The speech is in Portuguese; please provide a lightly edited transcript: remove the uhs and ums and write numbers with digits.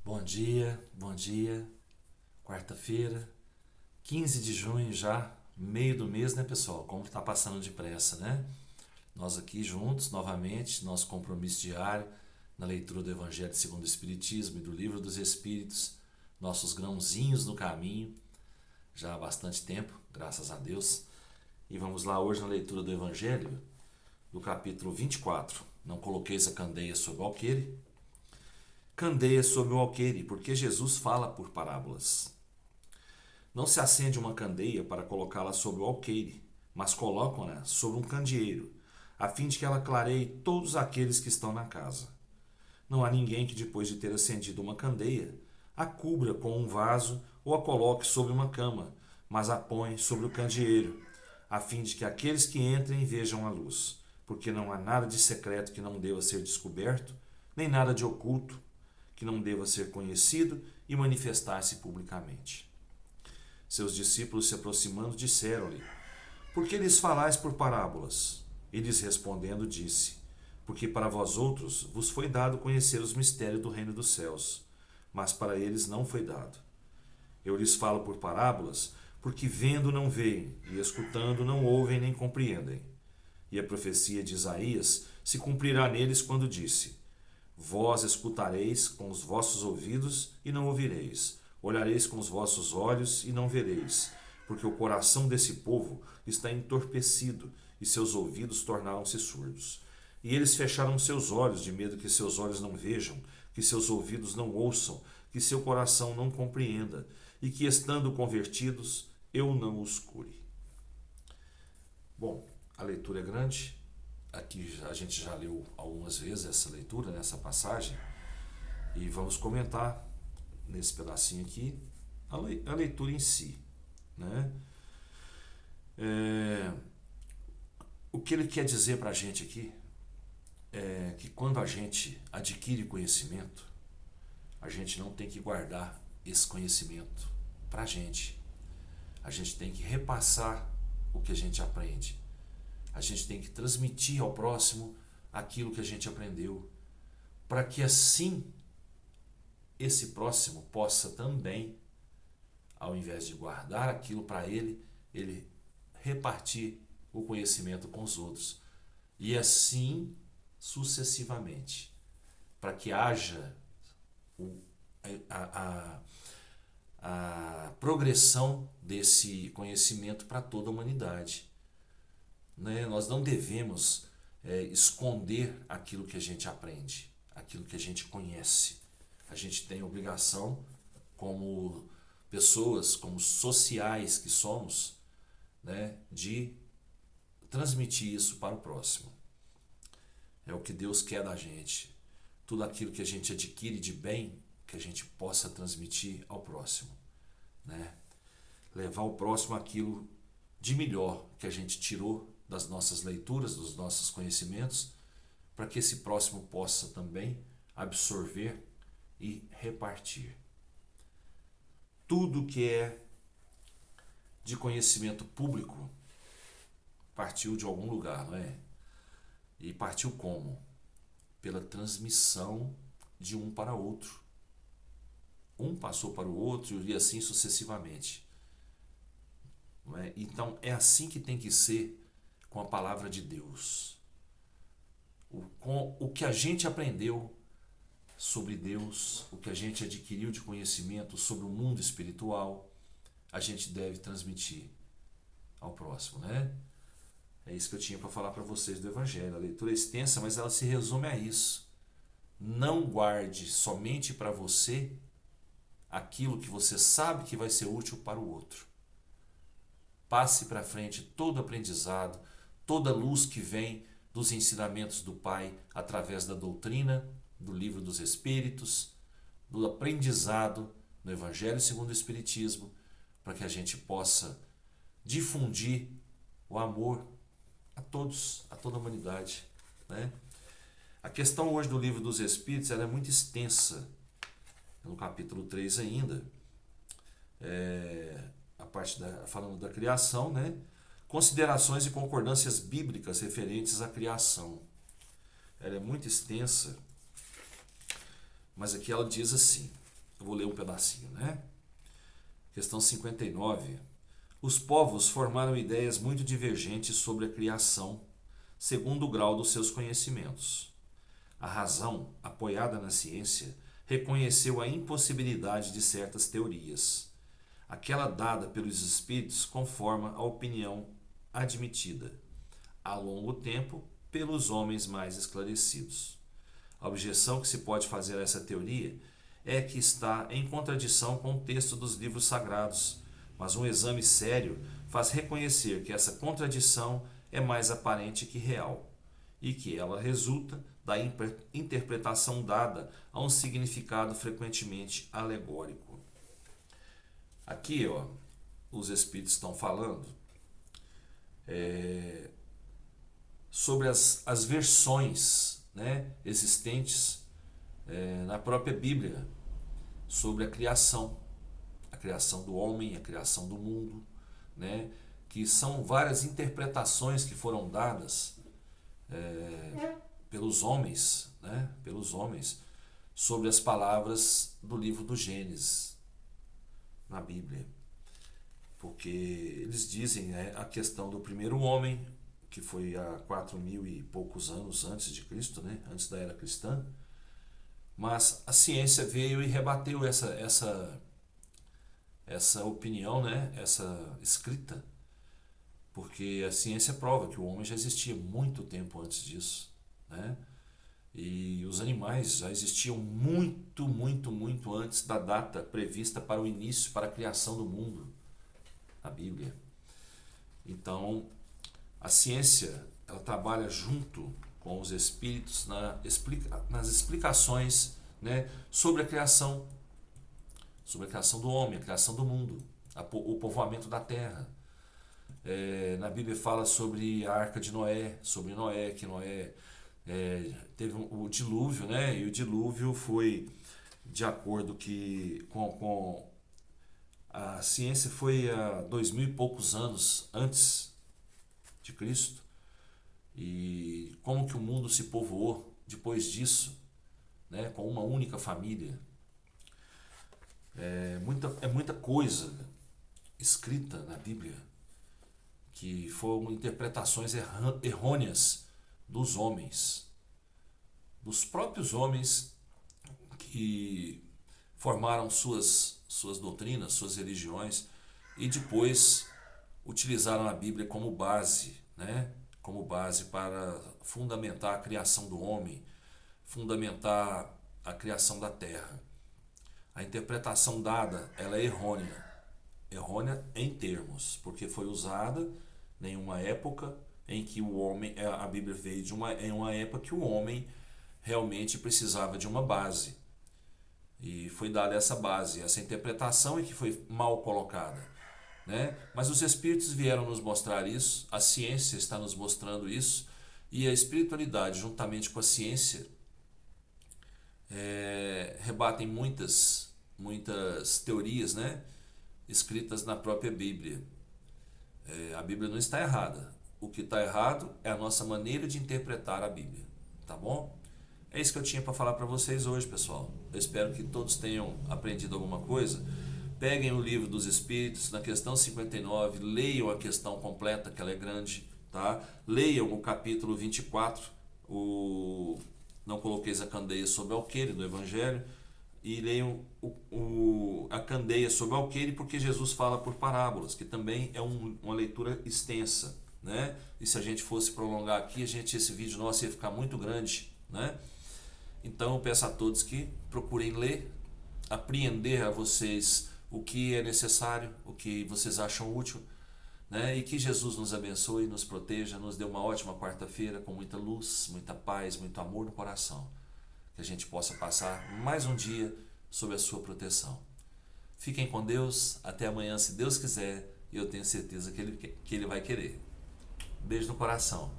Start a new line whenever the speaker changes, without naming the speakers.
Bom dia. Quarta-feira, 15 de junho já, meio do mês, né, pessoal? Como tá passando depressa, né? Nós aqui juntos, novamente, nosso compromisso diário na leitura do Evangelho segundo o Espiritismo e do Livro dos Espíritos, nossos grãozinhos no caminho, já há bastante tempo, graças a Deus. E vamos lá hoje na leitura do Evangelho, do capítulo 24. Não coloqueis a candeia sobre o alqueire. Candeia sobre o alqueire, porque Jesus fala por parábolas. Não se acende uma candeia para colocá-la sobre o alqueire, mas colocam-na sobre um candeeiro, a fim de que ela clareie todos aqueles que estão na casa. Não há ninguém que, depois de ter acendido uma candeia, a cubra com um vaso ou a coloque sobre uma cama, mas a põe sobre o candeeiro, a fim de que aqueles que entrem vejam a luz, porque não há nada de secreto que não deva ser descoberto, nem nada de oculto que não deva ser conhecido e manifestar-se publicamente. Seus discípulos, se aproximando, disseram-lhe: Por que lhes falais por parábolas? E lhes respondendo, disse: Porque para vós outros vos foi dado conhecer os mistérios do reino dos céus, mas para eles não foi dado. Eu lhes falo por parábolas, porque vendo não veem, e escutando não ouvem nem compreendem. E a profecia de Isaías se cumprirá neles quando disse: Vós escutareis com os vossos ouvidos e não ouvireis, olhareis com os vossos olhos e não vereis, porque o coração desse povo está entorpecido e seus ouvidos tornaram-se surdos. E eles fecharam seus olhos, de medo que seus olhos não vejam, que seus ouvidos não ouçam, que seu coração não compreenda, e que, estando convertidos, eu não os cure. Bom, a leitura é grande. Aqui a gente já leu algumas vezes essa leitura, nessa passagem, e vamos comentar nesse pedacinho aqui a leitura em si, né? O que ele quer dizer para a gente aqui é que quando a gente adquire conhecimento, a gente não tem que guardar esse conhecimento para a gente. A gente tem que repassar o que a gente aprende. A gente tem que transmitir ao próximo aquilo que a gente aprendeu, para que assim esse próximo possa também, ao invés de guardar aquilo para ele repartir o conhecimento com os outros. E assim sucessivamente, para que haja a progressão desse conhecimento para toda a humanidade. Nós não devemos esconder aquilo que a gente aprende, aquilo que a gente conhece. A gente tem a obrigação, como pessoas, como sociais que somos, de transmitir isso para o próximo. É o que Deus quer da gente. Tudo aquilo que a gente adquire de bem, que a gente possa transmitir ao próximo. Levar ao próximo aquilo de melhor que a gente tirou das nossas leituras, dos nossos conhecimentos, para que esse próximo possa também absorver e repartir. Tudo que é de conhecimento público partiu de algum lugar, não é? E partiu como? Pela transmissão de um para outro. Um passou para o outro e assim sucessivamente. Não é? Então é assim que tem que ser com a palavra de Deus. Com o que a gente aprendeu sobre Deus, o que a gente adquiriu de conhecimento sobre o mundo espiritual, a gente deve transmitir ao próximo, né? É isso que eu tinha para falar para vocês do Evangelho. A leitura é extensa, mas ela se resume a isso. Não guarde somente para você aquilo que você sabe que vai ser útil para o outro. Passe para frente todo aprendizado, toda luz que vem dos ensinamentos do Pai através da doutrina, do Livro dos Espíritos, do aprendizado no Evangelho segundo o Espiritismo, para que a gente possa difundir o amor a todos, a toda a humanidade, né? A questão hoje do Livro dos Espíritos ela é muito extensa. No capítulo 3 ainda, a parte falando da criação, considerações e concordâncias bíblicas referentes à criação. Ela é muito extensa, mas aqui ela diz assim: Eu vou ler um pedacinho, né? Questão 59. Os povos formaram ideias muito divergentes sobre a criação, segundo o grau dos seus conhecimentos. A razão, apoiada na ciência, reconheceu a impossibilidade de certas teorias. Aquela dada pelos espíritos conforma a opinião admitida, a longo tempo, pelos homens mais esclarecidos. A objeção que se pode fazer a essa teoria é que está em contradição com o texto dos livros sagrados, mas um exame sério faz reconhecer que essa contradição é mais aparente que real, e que ela resulta da interpretação dada a um significado frequentemente alegórico. Aqui, os espíritos estão falando sobre as versões, né, existentes na própria Bíblia sobre a criação do homem, a criação do mundo, né, que são várias interpretações que foram dadas pelos homens, né, sobre as palavras do livro do Gênesis na Bíblia, porque eles dizem, né, a questão do primeiro homem, que foi há 4.000 e poucos anos antes de Cristo, né, antes da era cristã, mas a ciência veio e rebateu essa opinião, né, essa escrita, porque a ciência prova que o homem já existia muito tempo antes disso, né? E os animais já existiam muito, muito, muito antes da data prevista para o início, para a criação do mundo, a Bíblia. Então, a ciência, ela trabalha junto com os espíritos nas explicações, né, sobre a criação do homem, a criação do mundo, o povoamento da terra. Na Bíblia fala sobre a arca de Noé, sobre Noé, que Noé teve o dilúvio, né? E o dilúvio foi de acordo com a ciência, foi há 2.000 e poucos anos antes de Cristo. E como que o mundo se povoou depois disso, né? Com uma única família. É muita coisa escrita na Bíblia que foram interpretações errôneas dos homens, dos próprios homens que formaram suas doutrinas, suas religiões, e depois utilizaram a Bíblia como base, né? Como base para fundamentar a criação do homem, fundamentar a criação da terra. A interpretação dada, ela é errônea em termos, porque foi usada em uma época em que o homem, a Bíblia veio em uma época que o homem realmente precisava de uma base, e foi dada essa base, essa interpretação é que foi mal colocada, né? Mas os espíritos vieram nos mostrar isso, a ciência está nos mostrando isso, e a espiritualidade juntamente com a ciência rebatem muitas teorias, né, escritas na própria Bíblia. A Bíblia não está errada. O que está errado é a nossa maneira de interpretar a Bíblia. Tá bom? É isso que eu tinha para falar para vocês hoje, pessoal. Eu espero que todos tenham aprendido alguma coisa. Peguem o livro dos Espíritos, na questão 59, leiam a questão completa, que ela é grande, tá? Leiam o capítulo 24, não coloqueis a candeia sobre alqueire, do Evangelho, e leiam a candeia sobre alqueire, porque Jesus fala por parábolas, que também é uma leitura extensa, né? E se a gente fosse prolongar aqui, esse vídeo nosso ia ficar muito grande, né? Então eu peço a todos que procurem ler, apreender a vocês o que é necessário, o que vocês acham útil, né? E que Jesus nos abençoe, nos proteja, nos dê uma ótima quarta-feira com muita luz, muita paz, muito amor no coração. Que a gente possa passar mais um dia sob a sua proteção. Fiquem com Deus, até amanhã, se Deus quiser, e eu tenho certeza que Ele vai querer. Beijo no coração.